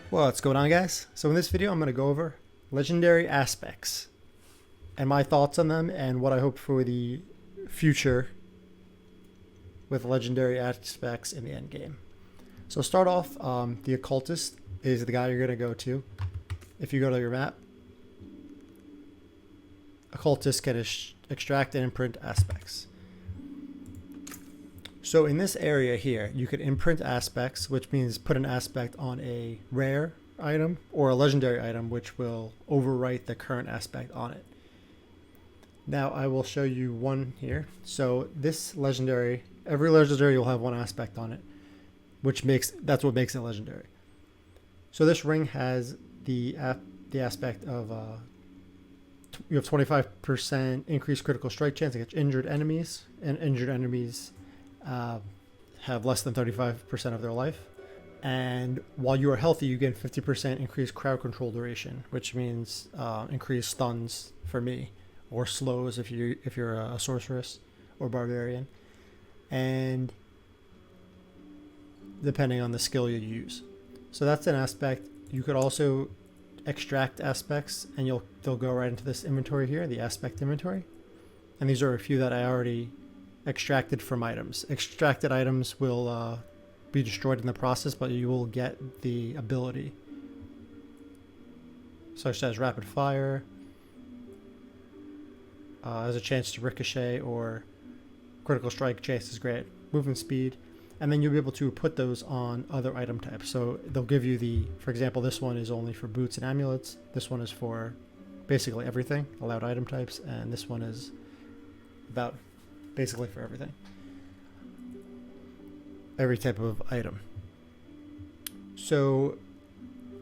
What's going on, guys? So in this video I'm going to go over legendary aspects and my thoughts on them and what I hope for the future with legendary aspects in the end game. So start off, the occultist is the guy you're going to go to. If you go to your map, occultist can extract and imprint aspects. So in this area here, you could imprint aspects, which means put an aspect on a rare item or a legendary item, which will overwrite the current aspect on it. Now I will show you one here. So this legendary, every legendary will have one aspect on it, that's what makes it legendary. So this ring has the aspect of you have 25% increased critical strike chance against injured enemies, and injured enemies have less than 35% of their life. And while you are healthy, you get 50% increased crowd control duration, which means increased stuns for me, or slows if you're a sorceress or barbarian, and depending on the skill you use. So that's an aspect. You could also extract aspects, and they'll go right into this inventory here, the aspect inventory. And these are a few that I already extracted from items. Extracted items will be destroyed in the process, but you will get the ability, such as rapid fire, has a chance to ricochet, or critical strike chance is great, movement speed, and then you'll be able to put those on other item types. So they'll give you for example, this one is only for boots and amulets, this one is for basically everything, allowed item types, and this one is about basically for everything, every type of item. So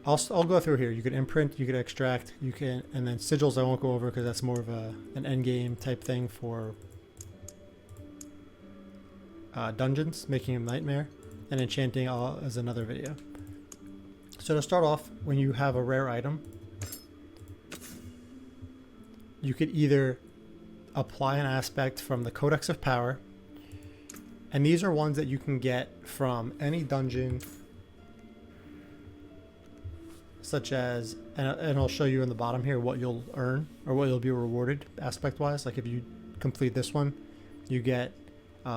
I'll go through here. You could imprint, you could extract, and then sigils I won't go over because that's more of an end game type thing for dungeons, making them nightmare, and enchanting is another video. So to start off, when you have a rare item, you could either apply an aspect from the Codex of Power, and these are ones that you can get from any dungeon, such as, and I'll show you in the bottom here what you'll earn or what you'll be rewarded aspect wise. Like if you complete this one, you get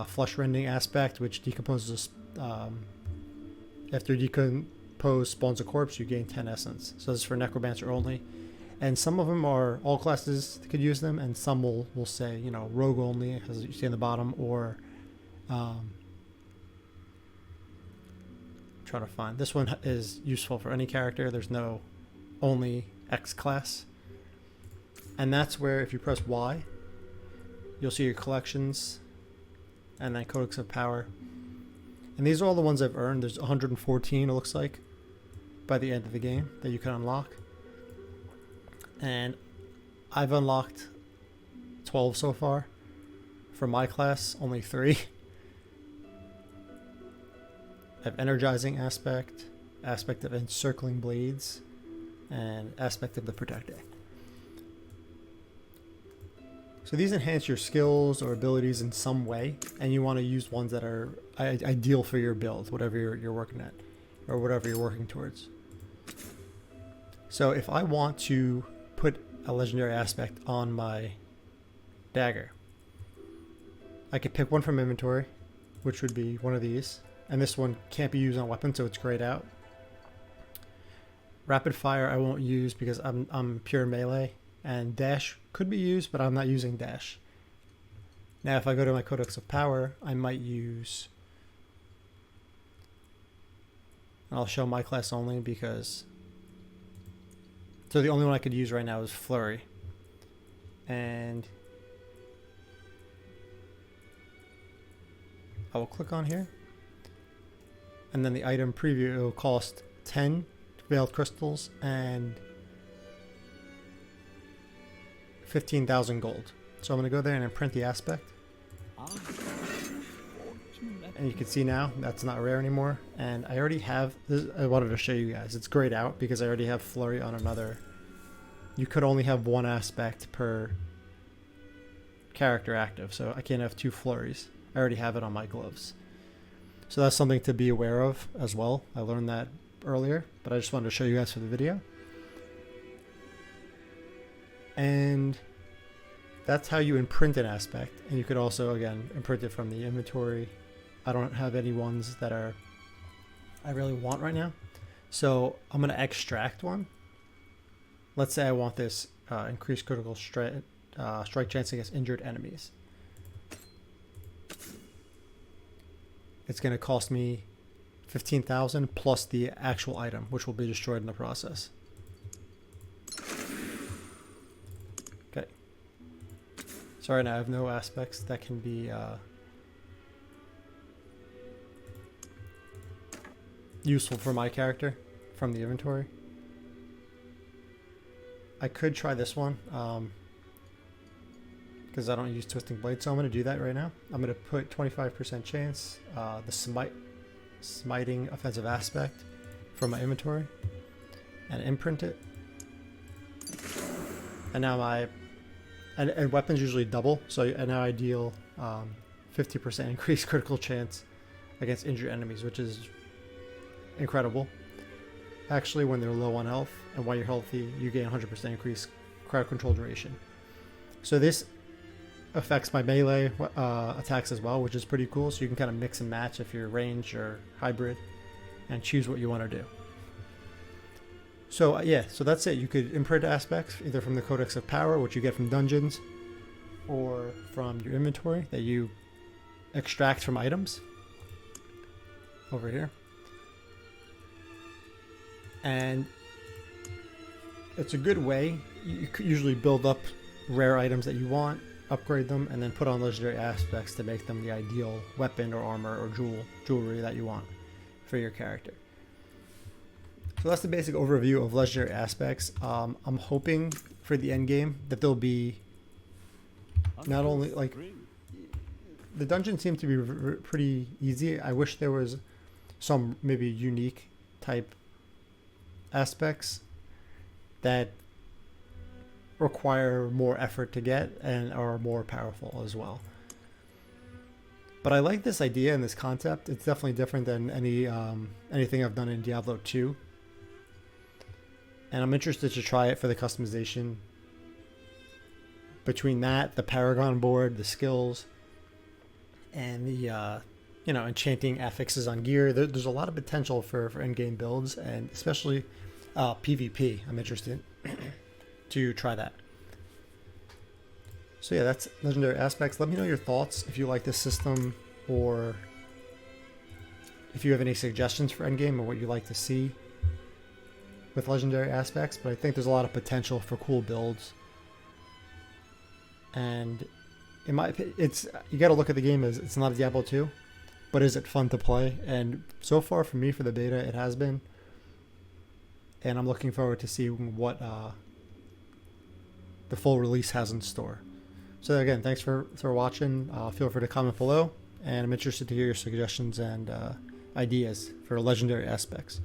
flesh rending aspect, which decomposes after decompose spawns a corpse, you gain 10 essence. So this is for necromancer only. And some of them are, all classes could use them, and some will say, you know, rogue only, as you see in the bottom, or trying to find. This one is useful for any character. There's no only X class. And that's where if you press Y, you'll see your collections, and then Codex of Power. And these are all the ones I've earned. There's 114, it looks like, by the end of the game that you can unlock. And I've unlocked 12 so far. For my class, only 3. I have energizing aspect of encircling blades, and aspect of the protector. So these enhance your skills or abilities in some way, and you want to use ones that are ideal for your build, whatever you're working at, or whatever you're working towards. So if I want to put a legendary aspect on my dagger, I could pick one from inventory, which would be one of these, and this one can't be used on weapons, so it's grayed out. Rapid fire I won't use because I'm pure melee, and dash could be used, but I'm not using dash. Now if I go to my Codex of Power, I might use, I'll show my class only because, so the only one I could use right now is Flurry. And I will click on here, and then the item preview, it will cost 10 veiled crystals and 15,000 gold. So I'm going to go there and imprint the aspect. And you can see now that's not rare anymore. And I already have this. I wanted to show you guys. It's grayed out because I already have Flurry on another. You could only have one aspect per character active, so I can't have two flurries. I already have it on my gloves. So that's something to be aware of as well. I learned that earlier, but I just wanted to show you guys for the video. And that's how you imprint an aspect. And you could also, again, imprint it from the inventory. I don't have any ones that I really want right now. So I'm going to extract one. Let's say I want this increased critical strike chance against injured enemies. It's going to cost me 15,000 plus the actual item, which will be destroyed in the process. Okay. So right now I have no aspects that can be useful for my character from the inventory. I could try this one because I don't use Twisting Blade, so I'm going to do that right now. I'm going to put 25% chance, the smiting offensive aspect from my inventory, and imprint it. And now and weapons usually double, so now I deal 50% increased critical chance against injured enemies, which is incredible. Actually, when they're low on health, and while you're healthy, you gain 100% increased crowd control duration. So this affects my melee attacks as well, which is pretty cool. So you can kind of mix and match if you're range or hybrid, and choose what you want to do. So yeah, so that's it. You could imprint aspects either from the Codex of Power, which you get from dungeons, or from your inventory that you extract from items over here. And it's a good way. You could usually build up rare items that you want, upgrade them, and then put on legendary aspects to make them the ideal weapon or armor or jewelry that you want for your character. So that's the basic overview of legendary aspects. I'm hoping for the end game that there'll be not only like the dungeons seem to be pretty easy. I wish there was some maybe unique type aspects that require more effort to get and are more powerful as well. But I like this idea and this concept. It's definitely different than anything I've done in Diablo 2. And I'm interested to try it for the customization. Between that, the paragon board, the skills, and the enchanting affixes on gear, there's a lot of potential for in-game builds, and especially PvP. I'm interested to try that. So yeah, that's legendary aspects. Let me know your thoughts if you like this system, or if you have any suggestions for endgame or what you'd like to see with legendary aspects. But I think there's a lot of potential for cool builds, and in my opinion, you got to look at the game as it's not a Diablo 2, but is it fun to play? And so far for me, for the beta, it has been. And I'm looking forward to seeing what the full release has in store. So again, thanks for watching. Feel free to comment below, and I'm interested to hear your suggestions and ideas for legendary aspects.